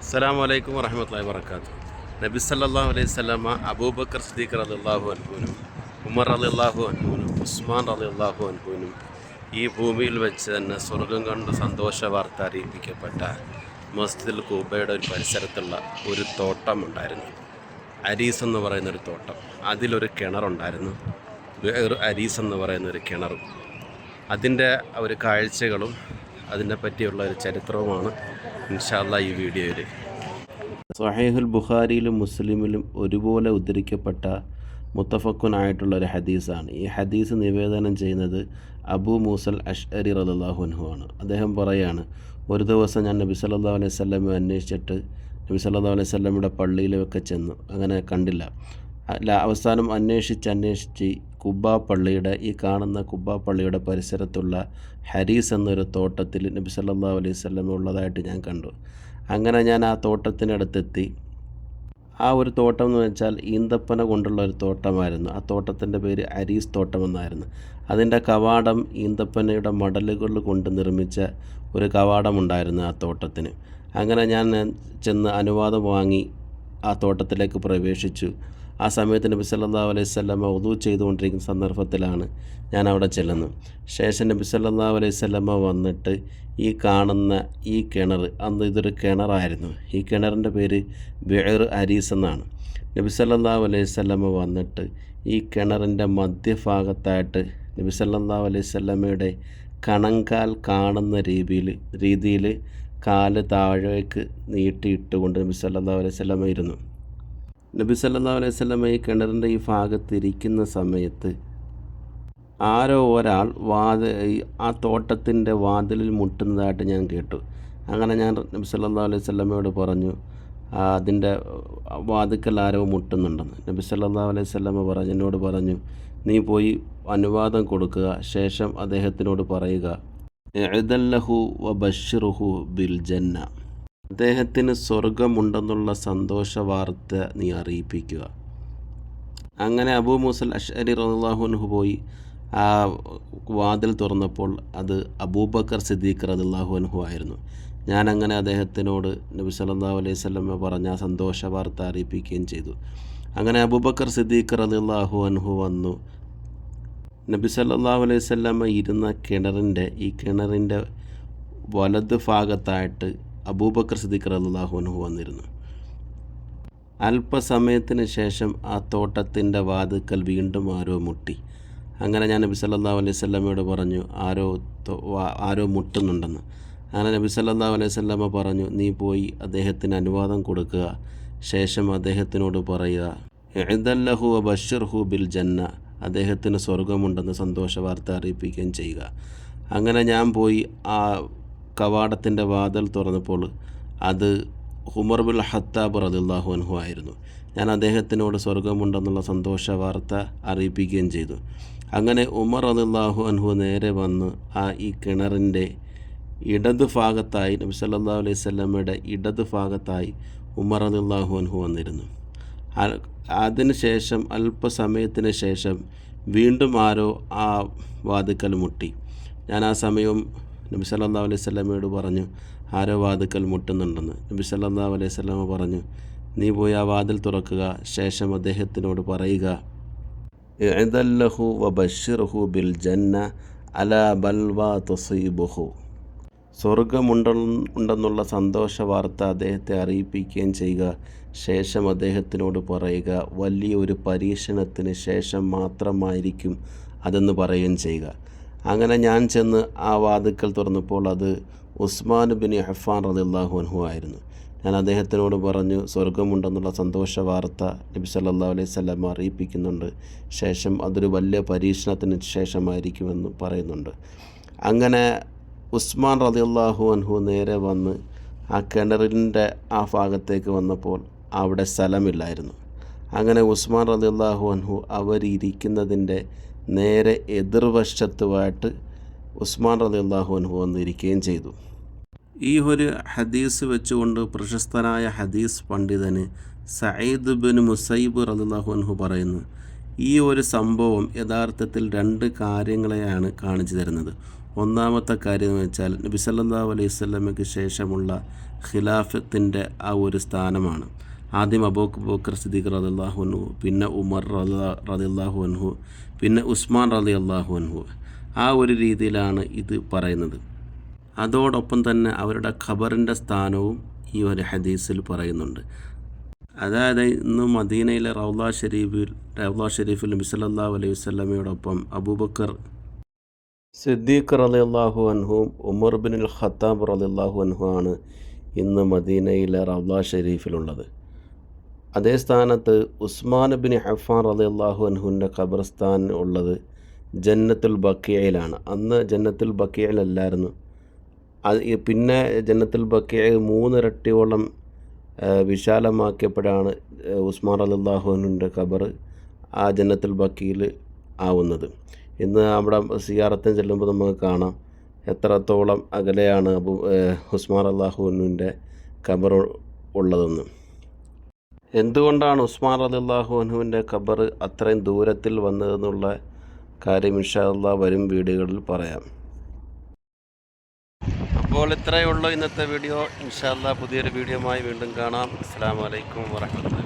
അസ്സലാമു അലൈക്കും വറഹ്മത്തുള്ളാഹി വബറകാതുഹു. നബി സല്ലല്ലാഹു അലൈഹി വസല്ലമ അബൂബക്കർ സിദ്ദീഖ് റളിയല്ലാഹു അൻഹുവിനും ഉമർ റളിയല്ലാഹു അൻഹുവിനും ഉസ്മാൻ റളിയല്ലാഹു അൻഹുവിനും ഈ ഭൂമിയിൽ വെച്ച് തന്നെ സ്വർഗം കണ്ട് സന്തോഷ വാർത്ത അറിയിപ്പിക്കപ്പെട്ട മസ്ജിദുൽ ഖുബയുടെ ഒരു പരിസരത്തുള്ള ഒരു തോട്ടമുണ്ടായിരുന്നു. അരീസ് എന്ന് പറയുന്നൊരു തോട്ടം. അതിലൊരു കിണറുണ്ടായിരുന്നു. അരീസ് എന്ന് പറയുന്നൊരു കിണറും. അതിൻ്റെ ഒരു കാഴ്ചകളും അതിനെ പറ്റിയുള്ള ഒരു ചരിത്രവുമാണ് ഇൻഷാ അല്ലാഹ് ഈ വീഡിയോയിൽ. സ്വഹീഹുൽ ബുഖാരിയിലും മുസ്ലിമിലും ഒരുപോലെ ഉദ്ധരിക്കപ്പെട്ട മുത്തഫക്കുനായിട്ടുള്ള ഒരു ഹദീസാണ്. ഈ ഹദീസ് നിവേദനം ചെയ്യുന്നത് അബൂ മൂസൽ അഷ്അരി റളിയല്ലാഹു അൻഹു ആണ്. അദ്ദേഹം പറയാണ്, ഒരു ദിവസം ഞാൻ നബി സല്ലല്ലാഹു അലൈഹി വസല്ലമ അന്വേഷിച്ചിട്ട് നബി സല്ലല്ലാഹു അലൈഹി വസല്ലമയുടെ പള്ളിയിലൊക്കെ ചെന്നു. അങ്ങനെ കണ്ടില്ല. അവസാനം അന്വേഷിച്ച് കുബ്ബാ പള്ളിയുടെ ഈ കാണുന്ന കുബ്ബാ പള്ളിയുടെ പരിസരത്തുള്ള ഹരീസ് എന്നൊരു തോട്ടത്തിൽ നബി സല്ലല്ലാഹു അലൈഹി വസല്ലമ ഉള്ളതായിട്ട് ഞാൻ കണ്ടു. അങ്ങനെ ഞാൻ ആ തോട്ടത്തിനടുത്തെത്തി. ആ ഒരു തോട്ടം എന്ന് വെച്ചാൽ ഈന്തപ്പന കൊണ്ടുള്ള ഒരു തോട്ടമായിരുന്നു. ആ തോട്ടത്തിൻ്റെ പേര് അരീസ് തോട്ടമെന്നായിരുന്നു. അതിൻ്റെ കവാടം ഈന്തപ്പനയുടെ മടലുകൾ കൊണ്ട് നിർമ്മിച്ച ഒരു കവാടമുണ്ടായിരുന്നു ആ തോട്ടത്തിന്. അങ്ങനെ ഞാൻ ചെന്ന് അനുവാദം വാങ്ങി ആ തോട്ടത്തിലേക്ക് പ്രവേശിച്ചു. ആ സമയത്ത് നബി സല്ലല്ലാഹു അലൈഹി വസല്ലമ വുളൂ ചെയ്തുകൊണ്ടിരിക്കുന്ന സന്ദർഭത്തിലാണ് ഞാൻ അവിടെ ചെല്ലുന്നത്. ശേഷം നബി സല്ലല്ലാഹു അലൈഹി വസല്ലമ വന്നിട്ട് ഈ കാണുന്ന ഈ കിണർ, അന്ന് ഇതൊരു കിണറായിരുന്നു. ഈ കിണറിൻ്റെ പേര് ബിഅർ അരീസ് എന്നാണ്. നബി സല്ലല്ലാഹു അലൈഹി വസല്ലമ വന്നിട്ട് ഈ കിണറിൻ്റെ മധ്യഭാഗത്തായിട്ട് നബി സല്ലല്ലാഹു അലൈഹി വസല്ലമയുടെ കണങ്കാൽ കാണുന്ന രീതിയിൽ കാല് താഴേക്ക് നീട്ടിയിട്ടുകൊണ്ട് നബി സല്ലല്ലാഹു അലൈഹി വസല്ലമ ഇരുന്നു. നബി സല്ലല്ലാഹു അലൈഹി വസല്ലമ ഈ കിണറിൻ്റെ ഈ ഭാഗത്ത് ഇരിക്കുന്ന സമയത്ത് ആരോ ഒരാൾ ആ തോട്ടത്തിൻ്റെ വാതിലിൽ മുട്ടുന്നതായിട്ട് ഞാൻ കേട്ടു. അങ്ങനെ ഞാൻ നബി സല്ലല്ലാഹു അലൈഹി വസല്ലമയോട് പറഞ്ഞു, അതിൻ്റെ വാതിക്കൽ ആരോ മുട്ടുന്നുണ്ടെന്ന്. നബി സല്ലല്ലാഹു അലൈഹി വസല്ലമ എന്നോട് പറഞ്ഞു, നീ പോയി അനുവാദം കൊടുക്കുക. ശേഷം അദ്ദേഹത്തിനോട് പറയുക, ഇഅ്ദല്ലഹു വബശ്ശിറുഹു ബിൽ ജന്ന, അദ്ദേഹത്തിന് സ്വർഗമുണ്ടെന്നുള്ള സന്തോഷ വാർത്ത നീ അറിയിപ്പിക്കുക. അങ്ങനെ അബൂ മൂസൽ അഷ്അരി റളിയല്ലാഹു അൻഹു പോയി ആ വാതിൽ തുറന്നപ്പോൾ അത് അബൂബക്കർ സിദ്ദീഖ് റളിയല്ലാഹു അൻഹു ആയിരുന്നു. ഞാനങ്ങനെ അദ്ദേഹത്തിനോട് നബി സല്ലല്ലാഹു അലൈഹി വസല്ലമ പറഞ്ഞ സന്തോഷ വാർത്ത അറിയിപ്പിക്കുകയും ചെയ്തു. അങ്ങനെ അബൂബക്കർ സിദ്ദീഖ് റളിയല്ലാഹു അൻഹു വന്നു. നബി സല്ലല്ലാഹു അലൈഹി വസല്ലമ ഇരുന്ന കിണറിൻ്റെ വലത് ഭാഗത്തായിട്ട് അബൂബക്കർ സിദ്ദീഖ് റളിയല്ലാഹു അൻഹു വന്നിരുന്നു. അല്പസമയത്തിന് ശേഷം ആ തോട്ടത്തിൻ്റെ വാതിൽക്കൽ വീണ്ടും ആരോ മുട്ടി. അങ്ങനെ ഞാൻ നബി സല്ലല്ലാഹു അലൈഹി വസല്ലമയോട് പറഞ്ഞു, ആരോ മുട്ടുന്നുണ്ടെന്ന്. അങ്ങനെ നബി സല്ലല്ലാഹു അലൈഹി വസല്ലമ പറഞ്ഞു, നീ പോയി അദ്ദേഹത്തിന് അനുവാദം കൊടുക്കുക. ശേഷം അദ്ദേഹത്തിനോട് പറയുക, ഇഅ്ദല്ലഹു വബശ്ശിർഹു ബിൽ ജന്ന, അദ്ദേഹത്തിന് സ്വർഗമുണ്ടെന്ന് സന്തോഷ വാർത്ത അറിയിപ്പിക്കുകയും ചെയ്യുക. അങ്ങനെ ഞാൻ പോയി ആ കവാടത്തിൻ്റെ വാതിൽ തുറന്നപ്പോൾ അത് ഉമർ ബിൻ ഖത്താബ് റളിയല്ലാഹു അൻഹു ആയിരുന്നു. ഞാൻ അദ്ദേഹത്തിനോട് സ്വർഗമുണ്ടെന്നുള്ള സന്തോഷ വാർത്ത അറിയിപ്പിക്കുകയും ചെയ്തു. അങ്ങനെ ഉമർ റളിയല്ലാഹു അൻഹു നേരെ വന്ന് ഈ കിണറിൻ്റെ ഇടത് ഭാഗത്തായി, നബി സല്ലല്ലാഹു അലൈഹി വസല്ലമയുടെ ഇടത് ഭാഗത്തായി ഉമർ റളിയല്ലാഹു അൻഹു വന്നിരുന്നു. അതിനുശേഷം അല്പസമയത്തിന് ശേഷം വീണ്ടും ആരോ ആ വാതിക്കൽ മുട്ടി. ഞാൻ ആ സമയം നബി സല്ലല്ലാഹു അലൈഹി വസല്ലമയോട് പറഞ്ഞു, ആരോ വാതിക്കൽ മുട്ടുന്നുണ്ടെന്ന്. നബി സല്ലല്ലാഹു അലൈഹി വസല്ലമ പറഞ്ഞു, നീ പോയി ആ വാതിൽ തുറക്കുക. ശേഷം അദ്ദേഹത്തിനോട് പറയുക, ഇഅ്ദല്ലഹു വബശ്ശിർഹു ബിൽ ജന്ന അലാ ബൽവാ തുസീബുഹു, സ്വർഗമുണ്ടെന്നുള്ള സന്തോഷ വാർത്ത അദ്ദേഹത്തെ അറിയിപ്പിക്കുകയും ചെയ്യുക. ശേഷം അദ്ദേഹത്തിനോട് പറയുക, വലിയൊരു പരീക്ഷണത്തിന് ശേഷം മാത്രമായിരിക്കും അതെന്ന് പറയുകയും ചെയ്യുക. അങ്ങനെ ഞാൻ ചെന്ന് ആ വാതിൽക്കൽ തുറന്നപ്പോൾ അത് ഉസ്മാൻ ബിൻ അഫ്ഫാൻ റളിയല്ലാഹു അൻഹു ആയിരുന്നു. ഞാൻ അദ്ദേഹത്തിനോട് പറഞ്ഞു, സ്വർഗമുണ്ടെന്നുള്ള സന്തോഷ വാർത്ത നബി സല്ലല്ലാഹു അലൈഹി വസല്ലമ അറിയിപ്പിക്കുന്നുണ്ട്. ശേഷം അതൊരു വലിയ പരീക്ഷണത്തിന് ശേഷമായിരിക്കുമെന്ന് പറയുന്നുണ്ട്. അങ്ങനെ ഉസ്മാൻ റളിയല്ലാഹു അൻഹു നേരെ വന്ന് ആ കിണറിൻ്റെ ആ ഭാഗത്തേക്ക് വന്നപ്പോൾ അവിടെ സ്ഥലമില്ലായിരുന്നു. അങ്ങനെ ഉസ്മാൻ റളിയല്ലാഹു അൻഹു അവരിയ്ക്കുന്നതിൻ്റെ നേരെ എതിർവശത്തുമായിട്ട് ഉസ്മാൻ റളിയല്ലാഹു അൻഹു വന്നിരിക്കുകയും ചെയ്തു. ഈ ഒരു ഹദീസ് വെച്ചുകൊണ്ട് പ്രശസ്തനായ ഹദീസ് പണ്ഡിതന് സഈദ് ബിൻ മുസൈബ് റളിയല്ലാഹു അൻഹു പറയുന്നു, ഈ ഒരു സംഭവം യഥാർത്ഥത്തിൽ രണ്ട് കാര്യങ്ങളെയാണ് കാണിച്ചു തരുന്നത്. ഒന്നാമത്തെ കാര്യം എന്ന് വെച്ചാൽ നബി സല്ലല്ലാഹു അലൈഹി വസല്ലമയ്ക്ക് ശേഷമുള്ള ഖിലാഫത്തിൻ്റെ ആ ഒരു സ്ഥാനമാണ്. ആദ്യം അബൂബക്കർ സിദ്ദീഖ് റളിയല്ലാഹു അൻഹു, പിന്നെ ഉമർ റളിയല്ലാഹു അൻഹു, പിന്നെ ഉസ്മാൻ റളിയല്ലാഹു അൻഹു. ആ ഒരു രീതിയിലാണ് ഇത് പറയുന്നത്. അതോടൊപ്പം തന്നെ അവരുടെ ഖബറിൻ്റെ സ്ഥാനവും ഈ ഒരു ഹദീസിൽ പറയുന്നുണ്ട്. അതായത് ഇന്ന് മദീനയിലെ റൗള ഷരീഫിൽ നബി സല്ലല്ലാഹു അലൈഹി വസല്ലമയോടൊപ്പം അബൂബക്കർ സിദ്ദീഖ് റളിയല്ലാഹു അൻഹുവും ഉമർ ബിനുൽ ഖത്താബ് റളിയല്ലാഹു അൻഹു ആണ് ഇന്ന് മദീനയിലെ റൗള ഷരീഫിലുള്ളത്. അതേ സ്ഥാനത്ത് ഉസ്മാൻ ബിൻ അഫ്ഫാൻ റളിയല്ലാഹു അൻഹുവിൻ്റെ ഖബർസ്ഥാൻ ഉള്ളത് ജന്നത്തുൽ ബഖീഇലാണ്. അന്ന് ജന്നത്തുൽ ബഖീഇലല്ലായിരുന്നു. പിന്നെ ജന്നത്തുൽ ബഖീഇ 3 ഇരട്ടിയോളം വിശാലമാക്കിയപ്പോഴാണ് ഉസ്മാൻ റളിയല്ലാഹു അൻഹുവിൻ്റെ ഖബർ ആ ജന്നത്തുൽ ബഖീൽ ആവുന്നത്. ഇന്ന് അവിടെ സിയാറത്തിന് ചെല്ലുമ്പോൾ നമുക്ക് കാണാം എത്രത്തോളം അകലെയാണ് ഉസ്മാൻ റളിയല്ലാഹു അൻഹുവിൻ്റെ ഖബർ ഉള്ളതെന്ന്. എന്തുകൊണ്ടാണ് ഉസ്മാൻ റളിയല്ലാഹു അൻഹുവിൻ്റെ ഖബർ അത്രയും ദൂരത്തിൽ വന്നതെന്നുള്ള കാര്യം ഇൻഷാ അല്ലാഹ് വരും വീഡിയോകളിൽ പറയാം. അപ്പോൾ ഇത്രയേ ഉള്ളൂ ഇന്നത്തെ വീഡിയോ. ഇൻഷാ അല്ലാഹ് പുതിയൊരു വീഡിയോയുമായി വീണ്ടും കാണാം. അസ്സലാമു അലൈക്കും വറഹ്മത്തുള്ളാഹി.